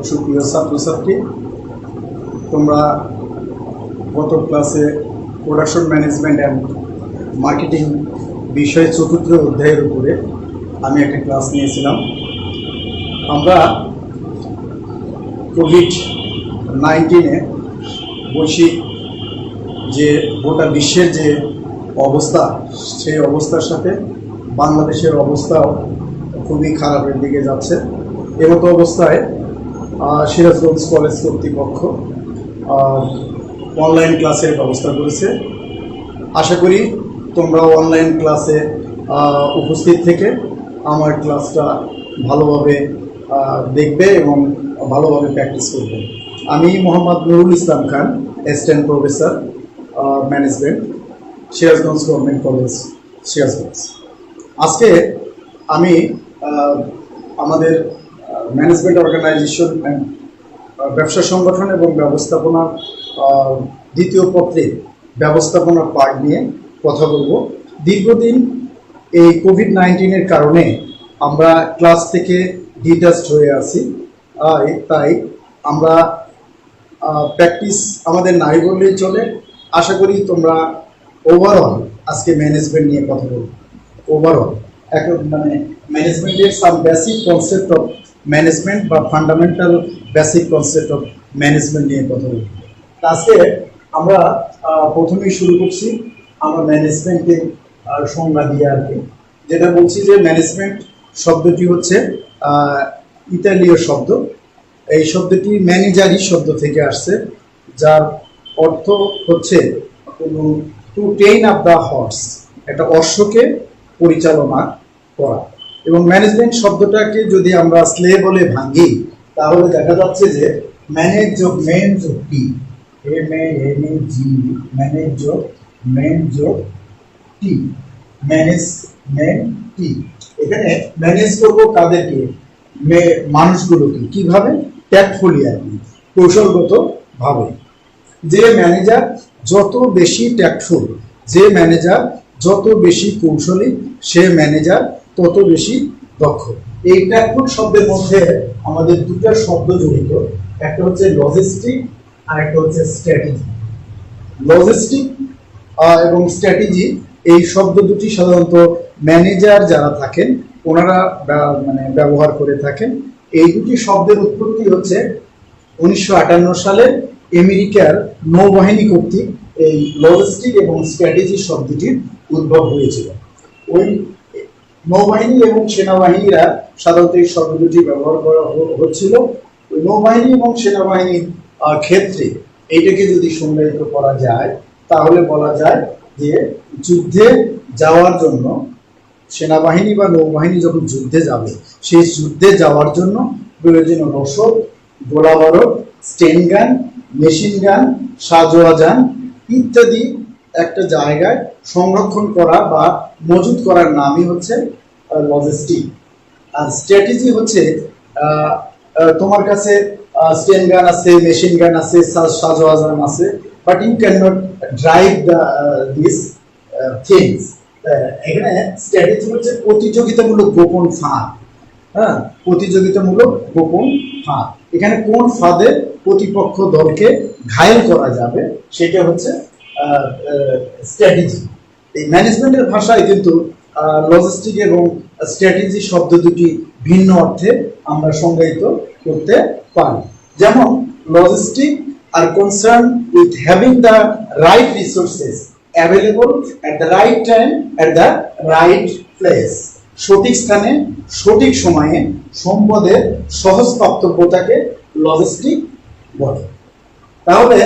সুপ্রিয় ছাত্রছাত্রী, তোমরা গত ক্লাসে প্রোডাকশন ম্যানেজমেন্ট অ্যান্ড মার্কেটিং বিষয়ে চতুর্থ অধ্যায়ের উপরে আমি একটা ক্লাস নিয়েছিলাম। আমরা কোভিড-19 বৈশ্বিক যে গোটা বিশ্বের যে অবস্থা, সেই অবস্থার সাথে বাংলাদেশের অবস্থাও খুবই খারাপের দিকে যাচ্ছে। এমতো অবস্থায় সিরাজগঞ্জ কলেজ কর্তৃপক্ষ অনলাইন ক্লাসের ব্যবস্থা করেছে। আশা করি তোমরা অনলাইন ক্লাসে উপস্থিত থেকে আমার ক্লাসটা ভালোভাবে দেখবে এবং ভালোভাবে প্র্যাকটিস করবে। আমি Mohammad Nurul Islam Khan, assistant professor management, Sirajganj government college, Sirajganj. আজকে আমি আমাদের ম্যানেজমেন্ট অর্গানাইজেশন অ্যান্ড ব্যবসা সংগঠন এবং ব্যবস্থাপনার দ্বিতীয় পত্রে ব্যবস্থাপনার পার্ট নিয়ে কথা বলবো। দীর্ঘদিন এই কোভিড-19 কারণে আমরা ক্লাস থেকে ডিটাচড হয়ে আছি, তাই আমরা প্র্যাকটিস আমাদের নাই বললেই চলে। আশা করি তোমরা ওভারঅল আজকে ম্যানেজমেন্ট নিয়ে কথা বলবো। ওভারঅল এখন ম্যানেজমেন্টের some basic concept of management বা fundamental basic concept of management নিয়ে কথা বলবো। আজকে আমরা প্রথমেই শুরু করছি আমরা ম্যানেজমেন্টের সংজ্ঞা দিয়ে আর কি, যেটা বলছি যে ম্যানেজমেন্ট শব্দটি হচ্ছে ইতালীয় শব্দ। এই শব্দটি ম্যানেজারি শব্দ থেকে আসছে, যার অর্থ হচ্ছে to train up the horse, একটা অশ্বকে পরিচালনা করা। এবং ম্যানেজমেন্ট শব্দটাকে যদি আমরা স্লে বলে ভাঙি, তাহলে দেখা যাচ্ছে যে ম্যানেজ যোগ মেন যোগ টি, ম্যানেজ যোগ মেন যোগ টি, ম্যানেজমেন্ট টি। এখানে ম্যানেজ করবো কাদেরকে? মানুষগুলোকে। কিভাবে? ট্যাক্টফুলি আর কি, কৌশলগত ভাবে। যে ম্যানেজার যত বেশি ট্যাক্টফুল, যে ম্যানেজার যত বেশি কৌশলী, সে ম্যানেজার তত বেশি দক্ষ। এই ট্যাক্টফুল শব্দের মধ্যে আমাদের দুটো শব্দ জড়িত, একটা হচ্ছে লজিস্টিক আর একটা হচ্ছে স্ট্র্যাটেজি। লজিস্টিক এবং স্ট্র্যাটেজি এই শব্দ দুটি সাধারণত ম্যানেজার যারা থাকেন ওনারা ব্যবহার করে থাকেন। এই দুটি শব্দের উৎপত্তি হচ্ছে 1958 সালে আমেরিকার নৌবাহিনী কর্তৃক এই লজিস্টিক এবং স্ট্র্যাটেজি শব্দটির উদ্ভব হয়েছিল। ওই নৌবাহিনী এবং সেনাবাহিনীরা সাধারণত এই শব্দ দুটি ব্যবহার করা হচ্ছিল। ওই নৌবাহিনী এবং সেনাবাহিনীর ক্ষেত্রে এইটাকে যদি সংজ্ঞায়িত করা যায়, তাহলে বলা যায় যে যুদ্ধে যাওয়ার জন্য সেনাবাহিনী বা নৌবাহিনী যখন যুদ্ধে যাবে, সেই যুদ্ধে যাওয়ার জন্য প্রয়োজনীয় রসদ, গোলাবারুদ, স্টেন গান, মেশিন গান, সাঁজোয়া যান ইত্যাদি একটা জায়গায় সংরক্ষণ করা বা মজুত করার নামই হচ্ছে লজিস্টিক। আর স্ট্র্যাটেজি হচ্ছে তোমার কাছে স্টেন গান আছে, মেশিন গান আছে, সাঁজোয়া যান আছে, but you can not drive this things. এখানে স্ট্র্যাটেজি হচ্ছে প্রতিযোগিতামূলক গোপন ফাঁদ। প্রতিযোগিতামূলক গোপন ফাঁদ। এখানে কোন ফাঁদে প্রতিপক্ষ দলকে ঘায়েল করা যাবে সেটা হচ্ছে স্ট্র্যাটেজি। এই ম্যানেজমেন্টের ভাষায় কিন্তু লজিস্টিক এবং স্ট্র্যাটেজি শব্দ দুটি ভিন্ন অর্থে আমরা সংজ্ঞায়িত করতে পারি। যেমন logistic R concern with having the right resources available at the right time at the right place. সঠিক স্থানে সঠিক সময়ে সম্পদের সহজ প্রাপ্তব্যতাকে লজিস্টিক বলে। তাহলে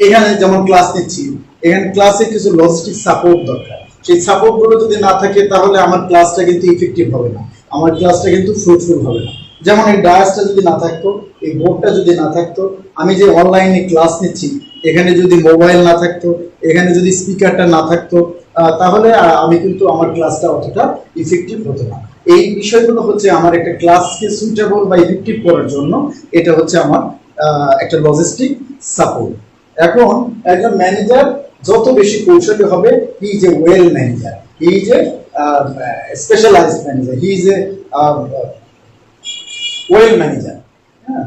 এখানে যেমন ক্লাস নিচ্ছি, এখানে ক্লাসে কিছু লজিস্টিক সাপোর্ট দরকার। সেই সাপোর্টগুলো যদি না থাকে তাহলে আমার ক্লাসটা কিন্তু ইফেক্টিভ হবে না, আমার ক্লাসটা কিন্তু ফ্রুটফুল হবে না। যেমন এই ডায়াসটা যদি না থাকতো, এই বোর্ডটা যদি না থাকতো, আমি যে অনলাইনে ক্লাস নিচ্ছি এখানে যদি মোবাইল না থাকতো, এখানে যদি স্পিকারটা না থাকতো, তাহলে আমি কিন্তু আমার ক্লাসটা অতটা ইফেক্টিভ হতো না। এই বিষয়গুলো হচ্ছে আমার একটা ক্লাসকে সুইটেবল বা ইফেক্টিভ করার জন্য এটা হচ্ছে আমার একটা লজিস্টিক সাপোর্ট। এখন একজন ম্যানেজার যত বেশি কৌশলী হবে, he is a well manager, he is a specialized manager, he is a well manager. হ্যাঁ,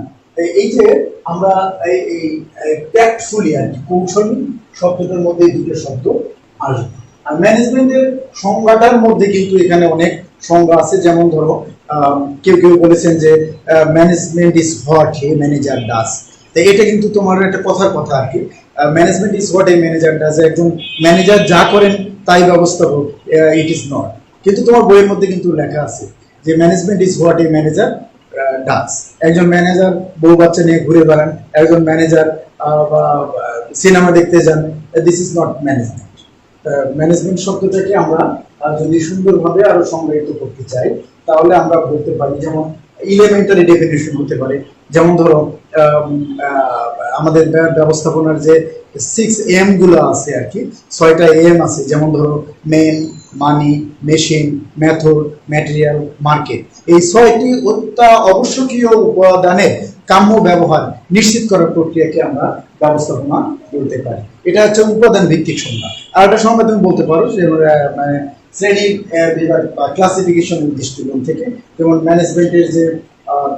এই যে আমরা এই ট্যাক্টফুলি আর কি, কৌশলী শব্দটার মধ্যে এই দুটো শব্দ আসবে। আর ম্যানেজমেন্টের সংজ্ঞাটার মধ্যে কিন্তু এখানে অনেক সংজ্ঞা আছে। যেমন ধরো কেউ কেউ বলেছেন যে management is what a manager does. তো এটা কিন্তু তোমার একটা কথার কথা আর কি। Management is what a manager does, একজন ম্যানেজার যা করেন তাই ব্যবস্থাপক, ইট ইজ নট। কিন্তু তোমার বইয়ের মধ্যে কিন্তু লেখা আছে যে management is what a manager does. একজন ম্যানেজার বউ বাচ্চা নিয়ে ঘুরে বেড়ান, একজন ম্যানেজার সিনেমা দেখতে যান, this is not management. Management শব্দটাকে আমরা যদি সুন্দরভাবে আরো সংজ্ঞায়িত করতে চাই তাহলে আমরা বলতে পারি, যেমন ইলেমেন্টারি ডেফিনেশন হতে পারে। যেমন ধরো আমাদের ব্যবস্থাপনার যে 6 M গুলো আছে আর কি, 6টা M আছে। যেমন ধরো মেন, মানি, মেশিন, মেথড, ম্যাটেরিয়াল, মার্কেট। এই 6টি অত্যাবশ্যকীয় উপাদানের কাম্য ব্যবহার নিশ্চিত করার প্রক্রিয়াকে আমরা ব্যবস্থাপনা বলতে পারি। এটা হচ্ছে উপাদান ভিত্তিক সংজ্ঞা। আর একটা সংজ্ঞা তুমি বলতে পারো যে মানে শ্রেণী বিভাগ বা ক্লাসিফিকেশন দৃষ্টিকোণ থেকে, যেমন ম্যানেজমেন্টের যে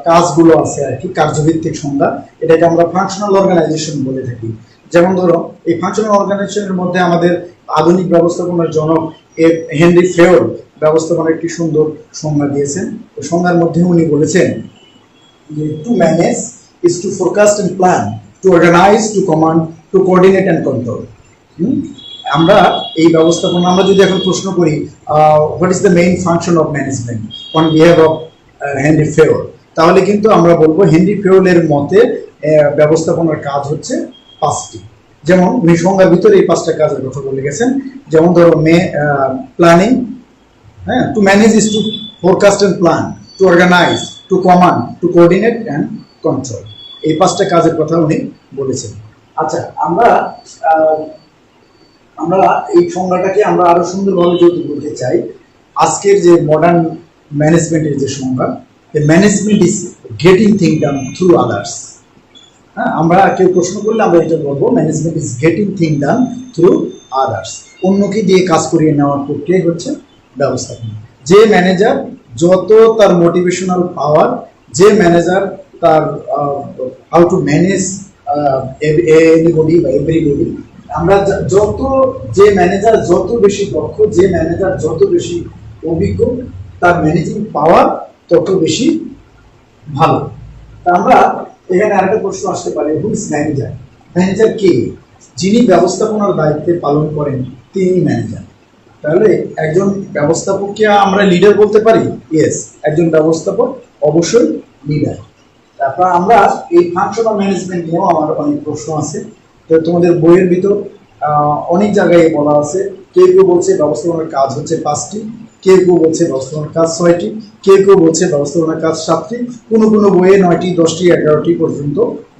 কাজগুলো আছে আর কি, কার্যভিত্তিক সংজ্ঞা, এটাকে আমরা ফাংশনাল অর্গানাইজেশন বলে থাকি। যেমন ধরো এই ফাংশনাল অর্গানাইজেশনের মধ্যে আমাদের আধুনিক ব্যবস্থাপনার জনক হেনরি ফেওল ব্যবস্থাপনার একটি সুন্দর সংজ্ঞা দিয়েছেন। ওই সংজ্ঞার মধ্যে উনি বলেছেন যে to manage is to forecast and plan, to organise, to command, to coordinate and control. আমরা এই ব্যবস্থাপনা, আমরা যদি এখন প্রশ্ন করি what is the main function of management on behalf of Henry Fayol, তাহলে কিন্তু আমরা বলবো হেনরি ফেওলের মতে ব্যবস্থাপনার কাজ হচ্ছে 5টি। যেমন উনি সংজ্ঞার ভিতরে এই 5টা কাজের কথা বলে গেছেন। যেমন ধরো প্ল্যানিং, হ্যাঁ, to manage is to forecast and plan, to organise, to command, to coordinate and control. এই 5টা কাজের কথা উনি বলেছেন। আচ্ছা, আমরা এই সংজ্ঞাটাকে আমরা আরো সুন্দরভাবে যদি বলতে চাই, আজকের যে মডার্ন ম্যানেজমেন্টের যে সংজ্ঞা, management is getting thing done through others. হ্যাঁ, আমরা কেউ প্রশ্ন করলে আমরা এটা বলবো management is getting thing done through others. অন্যকে দিয়ে কাজ করিয়ে নেওয়ার প্রক্রিয়া হচ্ছে ব্যবস্থাপনা। যে ম্যানেজার যত তার মোটিভেশনাল পাওয়ার, যে ম্যানেজার তার হাউ টু ম্যানেজ এনিবডি বা এভরিবডি, আমরা যত, যে ম্যানেজার যত বেশি দক্ষ, যে ম্যানেজার যত বেশি অভিজ্ঞ, তার ম্যানেজিং পাওয়ার তত বেশি ভালো। তা আমরা এখানে আরেকটা প্রশ্ন আসতে পারে, হু ইজ ম্যানেজার? ম্যানেজার কে? যিনি ব্যবস্থাপনার দায়িত্বে পালন করেন তিনি ম্যানেজার। তাহলে একজন ব্যবস্থাপককে আমরা লিডার বলতে পারি? ইয়েস, একজন ব্যবস্থাপক অবশ্যই লিডার। তারপর আমরা এই ফাংশনাল ম্যানেজমেন্ট নিয়েও আমার অনেক প্রশ্ন আছে। তো তোমাদের বইয়ের ভিতর অনেক জায়গায় বলা আছে, কেউ কেউ বলছে ব্যবস্থাপনার কাজ হচ্ছে 5টি, কেউ কেউ বলছে ব্যবস্থাপনার কাজ 6টি, কেউ কেউ বলছে ব্যবস্থাপনার কাজ 7টি, কোনো কোনো বইয়ে 9টি, 10টি, 11টি পর্যন্ত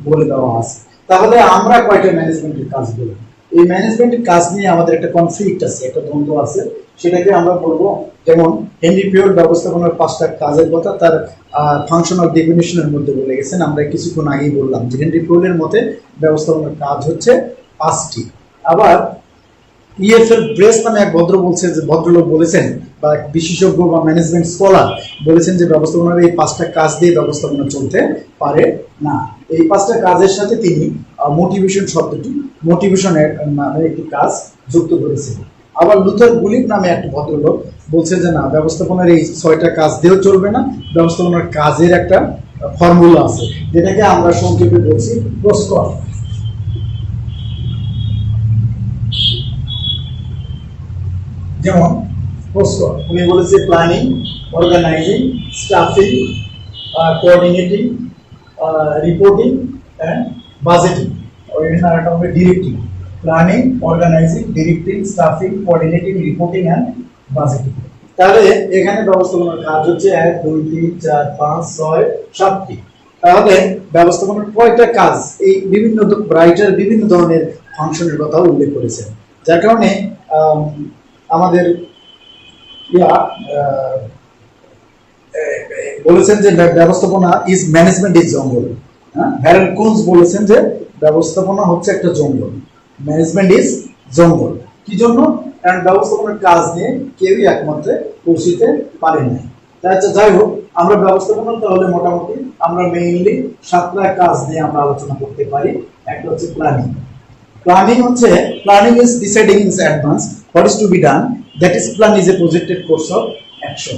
বলে দেওয়া আছে। তাহলে আমরা কয়টা ম্যানেজমেন্টের কাজ বলি? এই ম্যানেজমেন্টের কাজ নিয়ে আমাদের একটা কনফ্লিক্ট আছে, একটা দ্বন্দ্ব আছে। সেটাকে আমরা বলবো, যেমন হেনরি ফেওল ব্যবস্থাপনার 5টা কাজের কথা তার ফাংশনাল ডেফিনিশনের মধ্যে বলে গেছেন। আমরা কিছুক্ষণ আগেই বললাম যে হেনরি ফেওলের মতে ব্যবস্থাপনার কাজ হচ্ছে 5টি। আবার ইএফএল ব্রেস নামে এক ভদ্রলোক বলেছেন, বা বিশেষজ্ঞ বা ম্যানেজমেন্ট স্কলার বলেছেন যে ব্যবস্থাপনার এই 5টা কাজ দিয়ে ব্যবস্থাপনা চলতে পারে না। এই 5টা কাজের সাথে তিনি মোটিভেশন শব্দটি, মোটিভেশনের নামে একটি কাজ যুক্ত করেছেন। আবার লুথার গুলিপ নামে একটা ভদ্রলোক বলছেন যে না, ব্যবস্থাপনার এই 6টা কাজ দিয়েও চলবে না, ব্যবস্থাপনার কাজের একটা ফর্মুলা আছে, যেটাকে আমরা সংক্ষেপে বলছি প্রস্কর। যেমন প্রস্কর উনি বলেছে planning, organizing, staffing, coordinating, reporting and budgeting. আরেকটা হবে directing. Planning, organizing, directing, staffing, coordinating, reporting and budgeting. তাহলে এখানে ব্যবস্থাপনার কাজ হচ্ছে 1, 2, 3, 4, 5, 6, 7টি। তাহলে ব্যবস্থাপনার কয়টা কাজ? এই বিভিন্ন রাইটার বিভিন্ন ধরনের ফাংশনের কথা উল্লেখ করেছেন, যার কারণে আমাদের বলেছেন যে ব্যবস্থাপনা ইজ ম্যানেজমেন্ট ইজ জঙ্গল। হ্যারেল্ড কুনস বলেছেন যে ব্যবস্থাপনা হচ্ছে একটা জঙ্গল, ম্যানেজমেন্ট ইজ জঙ্গল। কি জন্য? কারণ ব্যবস্থাপনার কাজ নিয়ে কেউই একমাত্রে পৌঁছিতে পারে না। আচ্ছা, যাই হোক, আমরা ব্যবস্থাপনা তাহলে মোটামুটি আমরা মেইনলি 7টা কাজ নিয়ে আমরা আলোচনা করতে পারি। একটা হচ্ছে planning. Planning is deciding in advance what is to be done. That is, plan is a projected course of action.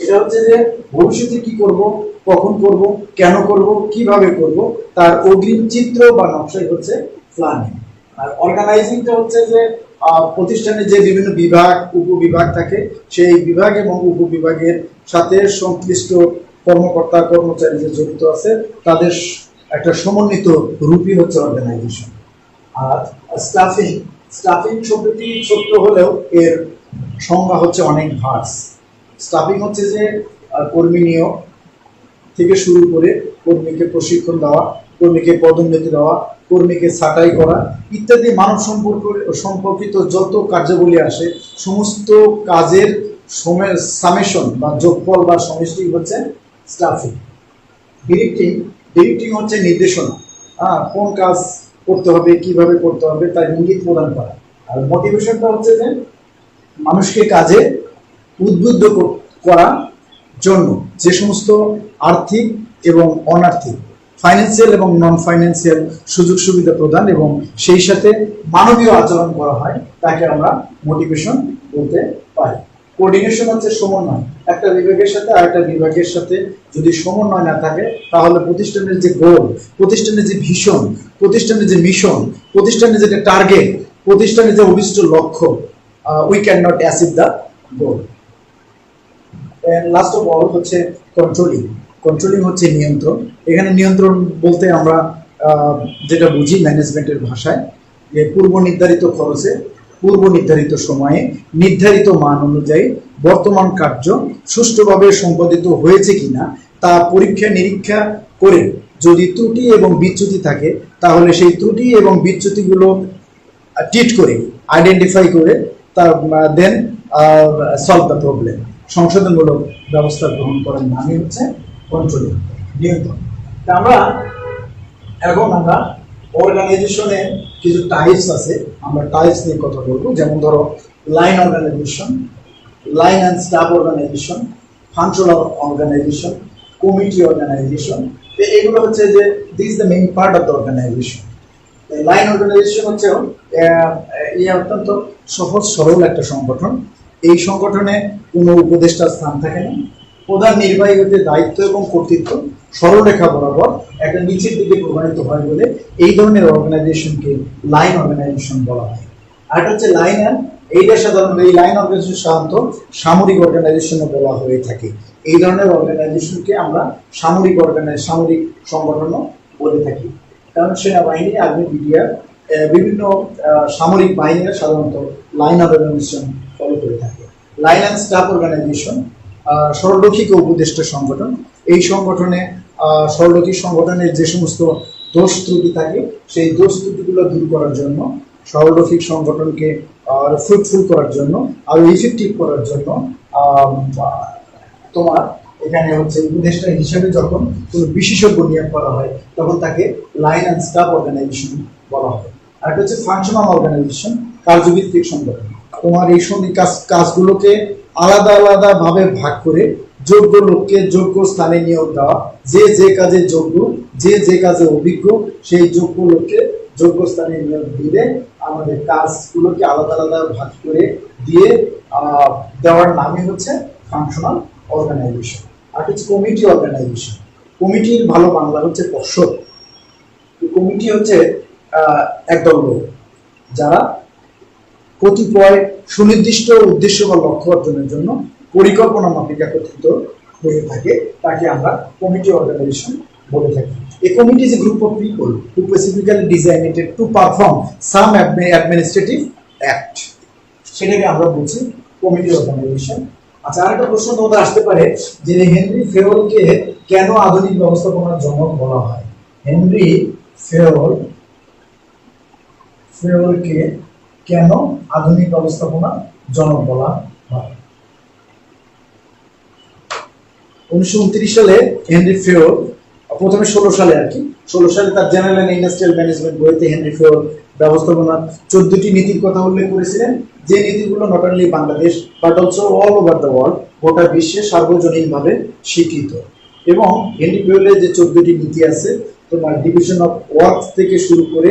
এটা হচ্ছে যে ভবিষ্যতে কি করব, কখন করব, কেন করব, কিভাবে করব, তার অগ্রিম চিত্র বা নকশাই হচ্ছে প্ল্যানিং। আর অর্গানাইজিংটা হচ্ছে যে প্রতিষ্ঠানে যে বিভিন্ন বিভাগ, উপবিভাগ থাকে, সেই বিভাগ এবং উপবিভাগের সাথে সংশ্লিষ্ট কর্মকর্তা কর্মচারী যে জড়িত আছে তাদের একটা সমন্বিত রূপই হচ্ছে অর্গানাইজেশন। আর স্টাফিং শব্দটি ছোট্ট হলেও এর সংজ্ঞা হচ্ছে অনেক ভার্স। স্টাফিং হচ্ছে যে কর্মী নিয়োগ থেকে শুরু করে কর্মীকে প্রশিক্ষণ দেওয়া, কর্মীকে পদোন্নতি দেওয়া, কর্মীকে ছাঁটাই করা ইত্যাদি মানব সম্পর্কিত যত কার্যাবলী আসে সমস্ত কাজের সামেশন বা যোগফল বা সমষ্টি হচ্ছে স্টাফিং। ডিরেক্টিং হচ্ছে নির্দেশনা, কোন কাজ করতে হবে, কিভাবে করতে হবে তার ইঙ্গিত প্রদান করা। আর মোটিভেশনটা হচ্ছে যে মানুষকে কাজে উদ্বুদ্ধ করার জন্য যে সমস্ত আর্থিক এবং অনার্থিক, ফাইন্যান্সিয়াল এবং নন ফাইন্যান্সিয়াল সুযোগ সুবিধা প্রদান এবং সেই সাথে মানবীয় আচরণ করা হয় তাকে আমরা মোটিভেশন বলতে পারি। কোঅর্ডিনেশন হচ্ছে সমন্বয়। একটা বিভাগের সাথে আরেকটা বিভাগের সাথে যদি সমন্বয় না থাকে তাহলে প্রতিষ্ঠানের যে গোল, প্রতিষ্ঠানের যে ভিশন, প্রতিষ্ঠানের যে মিশন, প্রতিষ্ঠানের যে টার্গেট, প্রতিষ্ঠানের যে অভিষ্ট লক্ষ্য, we can not achieve the goal. Last of all হচ্ছে কন্ট্রোলিং হচ্ছে নিয়ন্ত্রণ। এখানে নিয়ন্ত্রণ বলতে আমরা যেটা বুঝি ম্যানেজমেন্টের ভাষায়, যে পূর্ব নির্ধারিত খরচে, পূর্ব নির্ধারিত সময়ে, নির্ধারিত মান অনুযায়ী বর্তমান কার্য সুষ্ঠুভাবে সম্পাদিত হয়েছে কিনা তা পরীক্ষা নিরীক্ষা করে যদি ত্রুটি এবং বিচ্যুতি থাকে তাহলে সেই ত্রুটি এবং বিচ্যুতিগুলো ট্রিট করে, আইডেন্টিফাই করে তার দেন সলভ দ্য প্রবলেম, সংশোধনমূলক ব্যবস্থা গ্রহণ করার নামই হচ্ছে কন্ট্রোলিং, নিয়ন্ত্রণ। আমরা অর্গানাইজেশনের কিছু টাইপস আছে, আমরা টাইপস নিয়ে কথা বলবো। যেমন ধরো line organization, line and staff organization, functional organization, committee organization. এগুলো হচ্ছে যে this the main part of the organization. Line organization হচ্ছে অত্যন্ত সহজ সরল একটা সংগঠন। এই সংগঠনে কোনো উপদেষ্টার স্থান থাকে না। প্রধান নির্বাহী হতে দায়িত্ব এবং কর্তৃত্ব সরলরেখা বরাবর একটা নিচের দিকে প্রবাহিত হয় বলে এই ধরনের অর্গানাইজেশনকে লাইন অর্গানাইজেশন বলা হয়। আর হচ্ছে লাইন অ্যান্ড এইটা সাধারণত এই লাইন অর্গানাইজেশন সাধারণত সামরিক অর্গানাইজেশনও বলা হয়ে থাকে। এই ধরনের অর্গানাইজেশনকে আমরা সামরিক সংগঠনও বলে থাকি, কারণ সেনাবাহিনী, আর্মি, বিডিআর বিভিন্ন সামরিক বাহিনীরা সাধারণত লাইন অর্গানাইজেশন ফলো করে থাকে। লাইন অ্যান্ড স্টাফ অর্গানাইজেশন সরলরৈখিক উপদেষ্টা সংগঠন। এই সংগঠনে সরলরৈখিক সংগঠনের যে সমস্ত দোষ ত্রুটি থাকে সেই দোষ ত্রুটিগুলো দূর করার জন্য, সরলরৈখিক সংগঠনকে ফ্রুটফুল করার জন্য, আরো ইফেক্টিভ করার জন্য তোমার এখানে হচ্ছে উপদেষ্টা হিসেবে যখন কোনো বিশেষজ্ঞ নিয়োগ করা হয় তখন তাকে লাইন অ্যান্ড স্টাফ অর্গানাইজেশন বলা হয়। আর এটা হচ্ছে ফাংশনাল অর্গানাইজেশন, কার্যভিত্তিক সংগঠন। তোমার এই কাজগুলোকে আলাদা আলাদা ভাবে ভাগ করে যোগ্য লোককে যোগ্য স্থানে নিয়োগ দেওয়া, যে যে কাজে যোগ্য, যে যে কাজে অভিজ্ঞ সেই যোগ্য লোককে যোগ্য স্থানে নিয়োগ দিলে আমাদের কাজগুলোকে আলাদা আলাদা ভাগ করে দিয়ে দেওয়ার নামই হচ্ছে ফাংশনাল অর্গানাইজেশন। আর হচ্ছে কমিটি অর্গানাইজেশন। কমিটির ভালো বাংলা হচ্ছে পর্ষদ। কমিটি হচ্ছে একদল লোক যারা কতিপয় সুনির্দিষ্ট উদ্দেশ্য বা লক্ষ্য অর্জনের জন্য পরিকল্পনা মাফিক একত্রিত হয়ে থাকে, তাকে আমরা কমিটি অর্গানাইজেশন বলে থাকি। A committee is a group of people who specifically designated to perform some administrative act. সেটাকে আমরা বলছি কমিটি অর্গানাইজেশন। আচ্ছা, আরেকটা প্রশ্ন তোমাদের আসতে পারে যে হেনরি ফেওলকে কেন আধুনিক ব্যবস্থাপনার জনক বলা হয়? হেনরি ফেওলকে কেন আধুনিক ব্যবস্থাপনার জনক বলা হয়? 1929 সালে হেনরি ফেওল, প্রথমে 16 সালে তার জেনারেল অ্যান্ড ইন্ডাস্ট্রিয়াল ম্যানেজমেন্ট বইতে হেনরি ফেওল ব্যবস্থাপনার 14টি নীতির কথা উল্লেখ করেছিলেন। যে নীতিগুলো not only Bangladesh but also all over the world, গোটা বিশ্বে সার্বজনীনভাবে স্বীকৃত। এবং হেনরি ফিউয়েলের যে 14টি নীতি আছে, তোমার ডিভিশন অফ ওয়ার্ক থেকে শুরু করে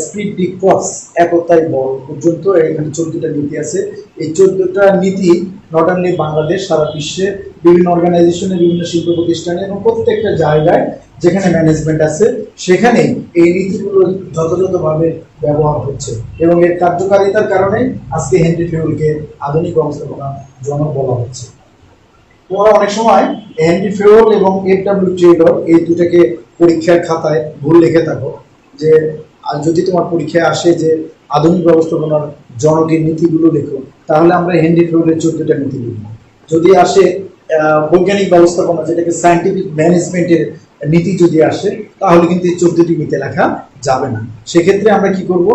স্পিড ডি ক্রস একতাই বল পর্যন্ত এখানে 14টা নীতি আছে। এই 14টা নীতি নট অনলি বাংলাদেশ, সারা বিশ্বে বিভিন্ন অর্গানাইজেশনে, বিভিন্ন শিল্প প্রতিষ্ঠানে এবং প্রত্যেকটা জায়গায় যেখানে ম্যানেজমেন্ট আছে সেখানে এই নীতিগুলো যথাযথভাবে ব্যবহার হচ্ছে এবং এর কার্যকারিতার কারণে আজকে হেনরি ফিউয়েলকে আধুনিক ব্যবস্থাপনা জনক বলা হচ্ছে। তোমরা অনেক সময় হেনরি ফিউয়েল এবং এফ.ডব্লিউ. টেইলর এই দুটাকে পরীক্ষার খাতায় ভুল লিখে থাকো, যে আর যদি তোমার পরীক্ষায় আসে যে আধুনিক ব্যবস্থাপনার জনকের নীতিগুলো লেখো, তাহলে আমরা হেনরি ফিউয়েলের 14টা নীতি লিখব। যদি আসে বৈজ্ঞানিক ব্যবস্থাপনা, যেটাকে সায়েন্টিফিক ম্যানেজমেন্টের নীতি যদি আসে, তাহলে কিন্তু এই 14টি নীতি লেখা যাবে না। সেক্ষেত্রে আমরা কি করব,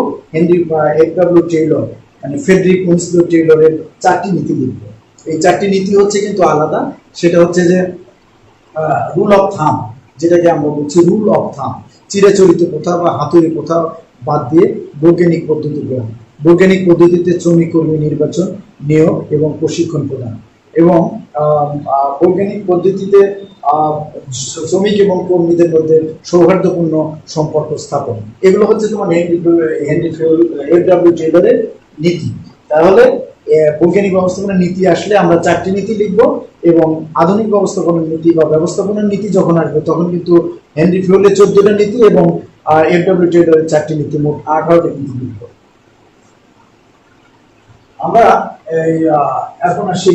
এফ.ডব্লিউ. টেইলর মানে ফ্রেডরিক উইনস্লো টেইলরের 4টি নীতি লিখব। এই 4টি নীতি হচ্ছে কিন্তু আলাদা। সেটা হচ্ছে যে রুল অফ থাম, যেটাকে আমরা বলছি রুল অফ থাম, চিরাচরিত প্রথা বা হাতুড়ি প্রথা বাদ দিয়ে বৈজ্ঞানিক পদ্ধতি গ্রহণ, বৈজ্ঞানিক পদ্ধতিতে শ্রমিক কর্মী নির্বাচন, নিয়োগ এবং প্রশিক্ষণ প্রদান, এবং বৈজ্ঞানিক পদ্ধতিতে শ্রমিক এবং কর্মীদের মধ্যে সৌহার্দ্যপূর্ণ সম্পর্ক স্থাপন। এগুলো হচ্ছে তোমার হেনরি ফিউয়েল, এফ.ডব্লিউ. টেইলরের নীতি। তাহলে বৈজ্ঞানিক ব্যবস্থাপনার নীতি আসলে আমরা 4টি নীতি লিখব, এবং আধুনিক ব্যবস্থাপনার নীতি বা ব্যবস্থাপনার নীতি যখন আসবে তখন কিন্তু হেনরি ফিউয়েলের 14টা নীতি এবং এফ.ডব্লিউ. টেইলরের 4টি নীতি, মোট 18টি নীতি লিখব। আমরা এখন আসি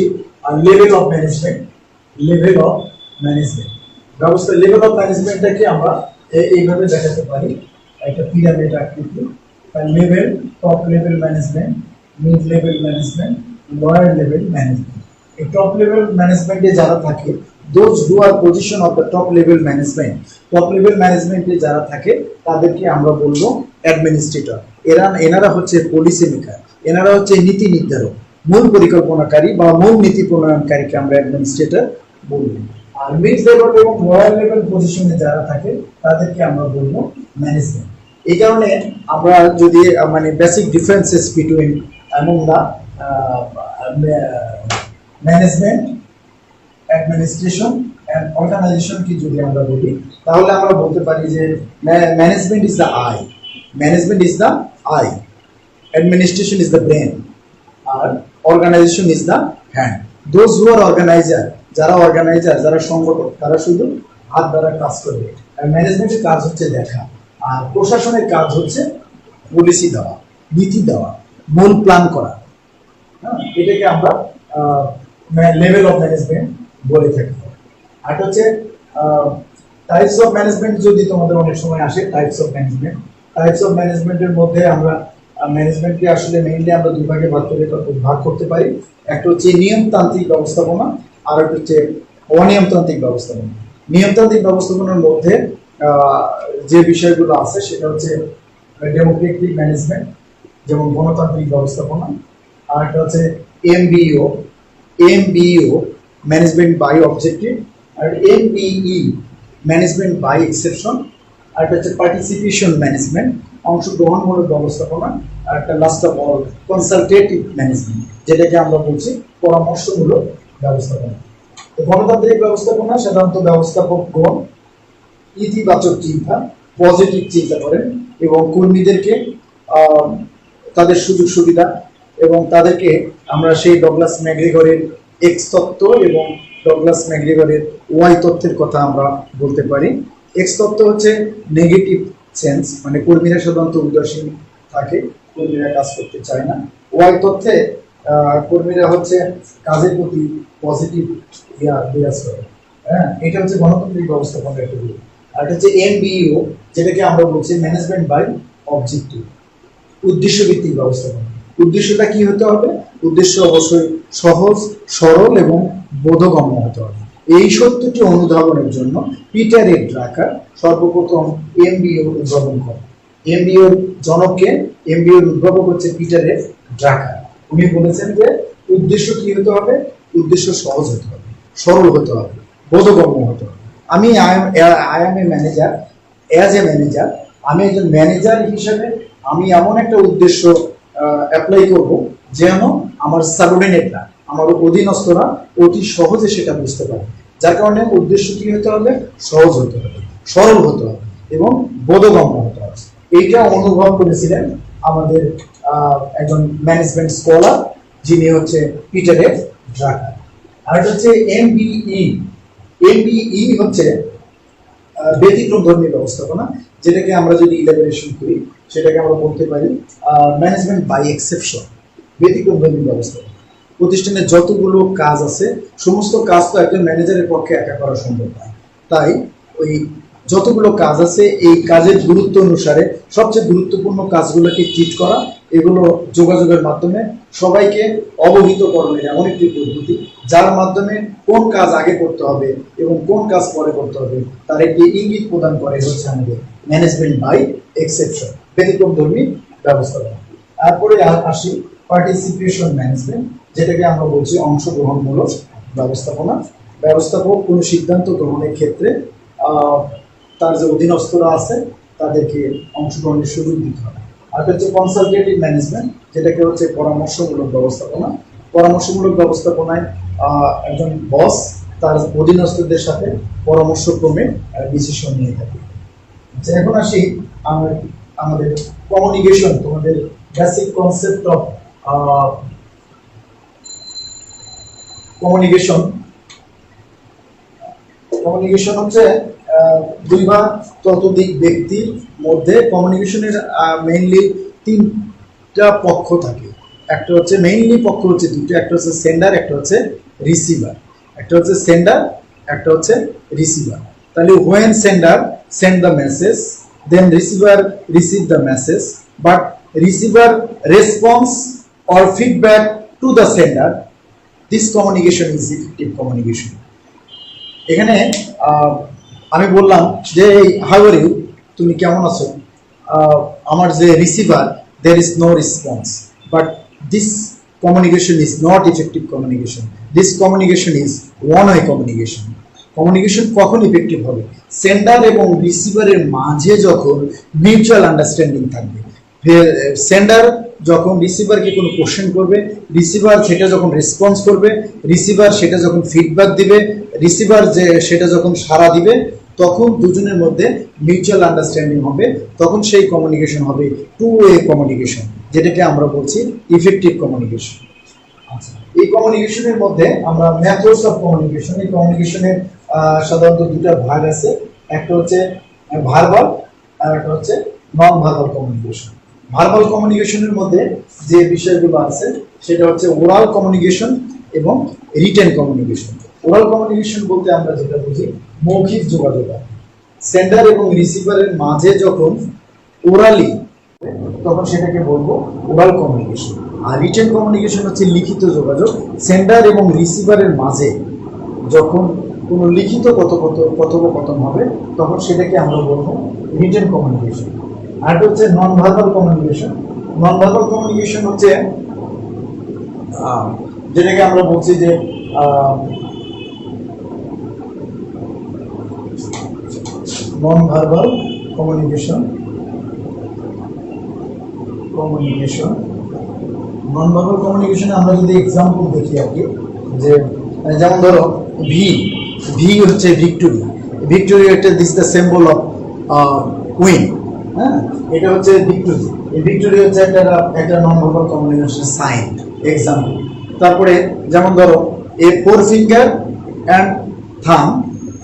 level of management. Level of management ব্যবস্থা, লেভেল অফ ম্যানেজমেন্টটাকে আমরা এইভাবে দেখাতে পারি, একটা পিরামিড আকৃতি। Level, top level management, mid level management, lower level management. এই টপ লেভেল ম্যানেজমেন্টে যারা থাকে, those who are position of the top level management, top level ম্যানেজমেন্টে যারা থাকে তাদেরকে আমরা বলবো অ্যাডমিনিস্ট্রেটর। এনারা হচ্ছে পলিসি মেকার, এনারা হচ্ছে নীতি নির্ধারক, মূল পরিকল্পনাকারী বা মূল নীতি প্রণয়নকারীকে আমরা অ্যাডমিনিস্ট্রেটর বলবো। আর মিড লেভেল এবং লোয়ার লেভেল পজিশনে যারা থাকে তাদেরকে আমরা বলবো ম্যানেজমেন্ট। এই কারণে আমরা যদি মানে basic differences between among the management, administration and organization কি যদি আমরা বলি, তাহলে আমরা বলতে পারি যে management is the eye, management is the eye, administration is the brain, আর organization is the hand. Those who are organizer, যারা অর্গানাইজার, যারা সংগঠক, তারা শুধু হাত দ্বারা কাজ করবে। আর ম্যানেজমেন্টের কাজ হচ্ছে দেখা, আর প্রশাসনের কাজ হচ্ছে পলিসি দেওয়া, নীতি দেওয়া, মূল প্ল্যান করা। এটাকে আমরা লেভেল অফ ম্যানেজমেন্ট বলে থাকি। আর হচ্ছে টাইপস অফ ম্যানেজমেন্ট, যদি তোমাদের অনেক সময় আসে types of management, types of ম্যানেজমেন্টের মধ্যে আমরা ম্যানেজমেন্টকে আসলে মেইনলি আমরা দুই ভাগে ভাগ করতে পারি। একটা হচ্ছে নিয়মতান্ত্রিক ব্যবস্থাপনা, আর একটা হচ্ছে অনিয়মতান্ত্রিক ব্যবস্থাপনা। নিয়মতান্ত্রিক ব্যবস্থাপনার মধ্যে যে বিষয়গুলো আছে সেটা হচ্ছে ডেমোক্রেটিক ম্যানেজমেন্ট, যেমন গণতান্ত্রিক ব্যবস্থাপনা। আর একটা হচ্ছে এমবিও, ম্যানেজমেন্ট বাই অবজেক্টিভ। আর এমবিই, ম্যানেজমেন্ট বাই এক্সেপশন। আর একটা হচ্ছে পার্টিসিপেশন ম্যানেজমেন্ট, অংশগ্রহণমূলক ব্যবস্থাপনা। আর একটা last of all consultative management, যেটাকে আমরা বলছি পরামর্শমূলক ব্যবস্থাপনা। তো গণতান্ত্রিক ব্যবস্থাপনা সাধারণত ব্যবস্থাপকগণ ইতিবাচক চিন্তা, পজিটিভ চিন্তা করেন এবং কর্মীদেরকে তাদের সুযোগ সুবিধা এবং তাদেরকে আমরা সেই ডগলাস ম্যাকগ্রেগরের এক্স তত্ত্ব এবং ডগলাস ম্যাকগ্রেগরের ওয়াই তত্ত্বের কথা আমরা বলতে পারি। এক্স তত্ত্ব হচ্ছে নেগেটিভ সেন্স, মানে কর্মীরা সাধারণত উদাসীন থাকে, কর্মীরা কাজ করতে চায় না। ওয়াই তত্ত্বে কর্মীরা হচ্ছে কাজের প্রতি পজিটিভ বিরাজ করে। হ্যাঁ, এটা হচ্ছে গণতান্ত্রিক ব্যবস্থাপনার একটা দিক। আর এটা হচ্ছে এমবিও, যেটাকে আমরা বলছি ম্যানেজমেন্ট বাই অবজেক্টিভ, উদ্দেশ্য ভিত্তিক ব্যবস্থাপনা। উদ্দেশ্যটা কি হতে হবে? উদ্দেশ্য অবশ্যই সহজ, সরল এবং বোধগম্য হতে হবে। এই সত্যটি অনুধাবনের জন্য পিটার এ ড্রাকার সর্বপ্রথম এমবিও উদ্ভাবন করেন। এমবিওর জনককে, এমবিওর উদ্ভাবক হচ্ছে পিটার এ ড্রাকার। উনি বলেছেন যে উদ্দেশ্য কি হতে হবে? উদ্দেশ্য সহজ হতে হবে, সরল হতে হবে, বোধগম্য হতে হবে। আমি I M a manager, as a manager, আমি একজন ম্যানেজার হিসাবে আমি এমন একটা উদ্দেশ্য অ্যাপ্লাই করব যেন আমার সাবঅর্ডিনেটরা, আমার অধীনস্থরা অতি সহজে সেটা বুঝতে পারে। যার কারণে উদ্দেশ্য কি হতে হবে? সহজ হতে হবে, সরল হতে হবে এবং বোধগম্য হতে হবে। এইটা অনুভব করেছিলেন আমাদের একজন ম্যানেজমেন্ট স্কলার, যিনি হচ্ছে পিটার এফ ড্রাকার। আর এটা হচ্ছে এমবিই। এমবিই হচ্ছে ব্যতিক্রম ধর্মী ব্যবস্থাপনা, যেটাকে আমরা যদি ইলাবোরেশন করি সেটাকে আমরা বলতে পারি ম্যানেজমেন্ট বাই এক্সেপশন, ব্যতিক্রম ধর্মী ব্যবস্থাপনা। প্রতিষ্ঠানের যতগুলো কাজ আছে সমস্ত কাজ তো একজন ম্যানেজারের পক্ষে একা করা সম্ভব নয়, তাই ওই যতগুলো কাজ আছে এই কাজের গুরুত্ব অনুসারে সবচেয়ে গুরুত্বপূর্ণ কাজগুলোকে ট্রিট করা, এগুলো যোগাযোগের মাধ্যমে সবাইকে অবহিত করণের এমন একটি পদ্ধতি যার মাধ্যমে কোন কাজ আগে করতে হবে এবং কোন কাজ পরে করতে হবে তার একটি ইঙ্গিত প্রদান করে হচ্ছে আমাদের ম্যানেজমেন্ট বাই এক্সেপশন, ব্যতিক্রম ধর্মী ব্যবস্থাপনা। তারপরে আসি পার্টিসিপেশন ম্যানেজমেন্ট, যেটাকে আমরা বলছি অংশগ্রহণমূলক ব্যবস্থাপনা। ব্যবস্থাপক কোনো সিদ্ধান্ত গ্রহণের ক্ষেত্রে তার যে অধীনস্থরা আছে তাদেরকে অংশগ্রহণের সুযোগ দিতে হবে। আর হচ্ছে কনসালটেটিভ ম্যানেজমেন্ট, যেটাকে হচ্ছে পরামর্শমূলক ব্যবস্থাপনা। পরামর্শমূলক ব্যবস্থাপনায় একজন বস তার অধীনস্থদের সাথে পরামর্শক্রমে ডিসিশন নিয়ে থাকে। আচ্ছা, এখন আসি আমাদের কমিউনিকেশন, তোমাদের basic concept of communication. Communication হচ্ছে দুই বা ততোধিক ব্যক্তির মধ্যে কমিউনিকেশনের মেইনলি তিনটা পক্ষ থাকে। একটা হচ্ছে মেইনলি পক্ষ হচ্ছে দুটো, একটা হচ্ছে সেন্ডার, একটা হচ্ছে রিসিভার। একটা হচ্ছে সেন্ডার, একটা হচ্ছে রিসিভার। তাহলে when sender send the message, then receiver receive the message, but receiver response or feedback to the sender, this communication is effective communication. এখানে আমি বললাম যে হাউ আর ইউ, তুমি কেমন আছো, আমার যে receiver there is no response, but this communication is not effective communication. This communication is one-way communication. Communication কখন ইফেক্টিভ হবে? সেন্ডার এবং রিসিভারের মাঝে যখন মিউচুয়াল আন্ডারস্ট্যান্ডিং থাকবে। সেন্ডার যখন রিসিভারকে কোনো কোশ্চেন করবে, রিসিভার সেটা যখন রেসপন্স করবে, রিসিভার সেটা যখন ফিডব্যাক দিবে, রিসিভার যে সেটা যখন সাড়া দিবে, তখন দুজনের মধ্যে মিউচুয়াল আন্ডারস্ট্যান্ডিং হবে, তখন সেই কমিউনিকেশন হবে টু ওয়ে কমিউনিকেশন, যেটাকে আমরা বলছি ইফেক্টিভ কমিউনিকেশন। আচ্ছা, এই কমিউনিকেশনের মধ্যে আমরা মেথডস অফ কমিউনিকেশন, এই কমিউনিকেশনের সাধারণত দুটো ভাগ আছে, একটা হচ্ছে ভার্বাল আর একটা হচ্ছে নন ভার্বাল কমিউনিকেশন। ভার্বাল কমিউনিকেশনের মধ্যে যে বিষয়গুলো আছে সেটা হচ্ছে ওরাল কমিউনিকেশন এবং রিটেন কমিউনিকেশন। ওরাল কমিউনিকেশন বলতে আমরা যেটা বুঝি মৌখিক যোগাযোগ, সেন্ডার এবং রিসিভারের মাঝে যখন ওরালি, তখন সেটাকে বলবো oral communication. Are written communication হচ্ছে লিখিত যোগাযোগ, সেন্ডার এবং রিসিভারের মাঝে যখন কোনো লিখিত কথোপকথন হবে তখন সেটাকে আমরা বলবো রিটেন কমিউনিকেশন। আর হচ্ছে non verbal communication. Non verbal communication হচ্ছে যেটাকে আমরা বলছি যে non verbal communication. Non verbal কমিউনিকেশনে আমরা যদি এক্সাম্পল দেখি আর কি, যে যেমন ধরো ভি হচ্ছে ভিক্টোরি। ভিক্টোরি একটা this the symbol of queen, হ্যাঁ, এটা হচ্ছে ভিক্টোরি। এই ভিক্টোরি হচ্ছে একটা non verbal communication sign, example. তারপরে যেমন ধরো এ ফোর ফিঙ্গার অ্যান্ড থাম,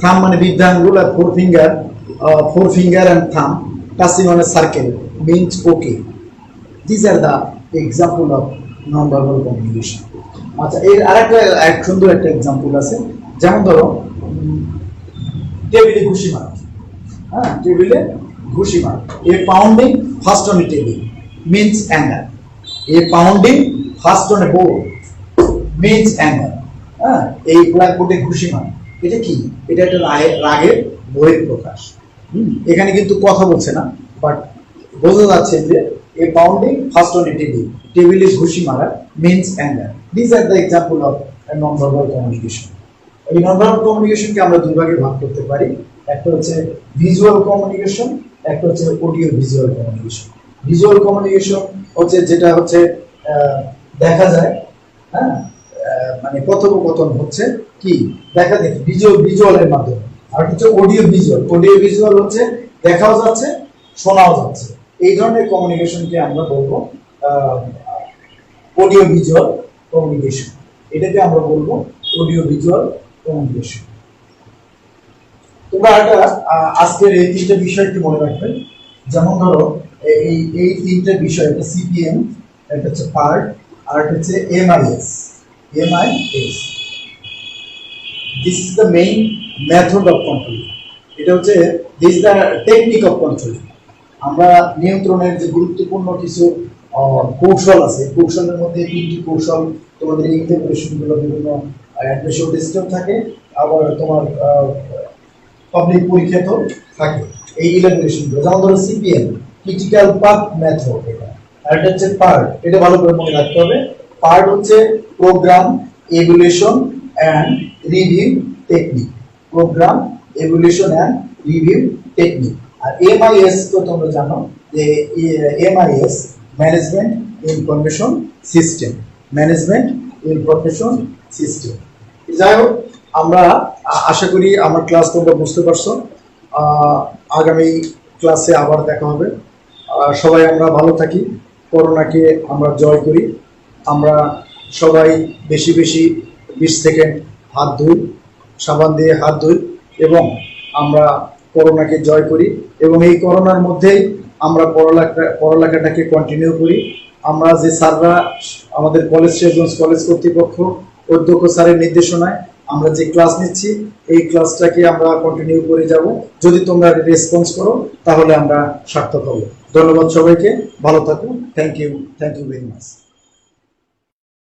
থাম মানে বৃদ্ধা আঙ্গুল, আর ফোর ফিঙ্গার অ্যান্ড থাম touching on a circle means okay. This are the example of non verbal communication. আচ্ছা, এর আরেকটা সুন্দর একটা এক্সাম্পল আছে, যেমন ধরো টেবিলে ঘুষি মারা, হ্যাঁ, টেবিলে ঘুষি মারা। A pounding fist on a table means anger. A pounding fist on a board means anger. হ্যাঁ, এই ব্ল্যাকবোর্ডে ঘুষি মারা, এটা কি? এটা একটা রাগের বহির প্রকাশ। এখানে কিন্তু কথা বলছে না, বাট বোঝা যাচ্ছে যে a pounding fist on a table, টেবিলে ঘুষি মারা means anger. This are the example of non verbal communication. এই নন ভার্বাল কমিউনিকেশনকে আমরা দুই ভাগে ভাগ করতে পারি, একটা হচ্ছে ভিজুয়াল কমিউনিকেশন, একটা হচ্ছে audio visual communication. Visual communication হচ্ছে যেটা হচ্ছে দেখা যায়, হ্যাঁ, মানে কথোপকথন হচ্ছে কি দেখা দেখি ভিজুয়ালের মাধ্যমে। আর হচ্ছে অডিও ভিজুয়াল হচ্ছে দেখাও যাচ্ছে শোনাও যাচ্ছে। এই ধরনের কমিউনিকেশনকে আমরা বলবো অডিও ভিজুয়াল কমিউনিকেশন। এটাকে আমরা বলবো অডিও ভিজুয়াল কমিউনিকেশন। তোমরা এটা আজকের এই তিনটে বিষয় কি মনে রাখবে, যেমন ধরো এই তিনটে বিষয়, একটা সিপিএম, একটা হচ্ছে পার্ট, আর একটা হচ্ছে MIS. This is the main method of control. এটা হচ্ছে this the technique of control. আমরা নিয়ন্ত্রণের যে গুরুত্বপূর্ণ কিছু কৌশল আছে, কৌশলের মধ্যে তিনটি কৌশল তোমাদের এই ইন্টারপ্রিটেশনগুলো বিভিন্ন অ্যাডমিশন টেস্টেও থাকে, আবার তোমার পাবলিক পরীক্ষাতেও থাকে এই ইলাবোরেশনগুলো। যেমন ধরো সিপিএম, ক্রিটিক্যাল পাথ মেথড, এটা। আর এটা হচ্ছে পার্ট, এটা ভালো করে মনে রাখতে হবে। পার্ট হচ্ছে program evaluation and review technique, program evaluation and review technique. আর এমআইএস তো তোমরা জানো যে MIS management information system, management information system. যাই হোক, আমরা আশা করি আমার ক্লাস তোমরা বুঝতে পারছো। আগামী ক্লাসে আবার দেখা হবে। সবাই আমরা ভালো থাকি, করোনাকে আমরা জয় করি। আমরা সবাই বেশি বেশি 20 সেকেন্ড হাত ধুই, সাবান দিয়ে হাত ধুই, এবং আমরা করোনাকে জয় করি। এবং এই করোনার মধ্যেই আমরা পড়ালেখাটাকে কন্টিনিউ করি। আমরা যে স্যাররা, আমাদের কলেজ শেরগঞ্জ কলেজ কর্তৃপক্ষ, অধ্যক্ষ স্যারের নির্দেশনায় আমরা যে ক্লাস নিচ্ছি, এই ক্লাসটাকে আমরা কন্টিনিউ করে যাব। যদি তোমরা রেসপন্স করো তাহলে আমরা সার্থক হব। ধন্যবাদ সবাইকে, ভালো থাকুন। Thank you very much.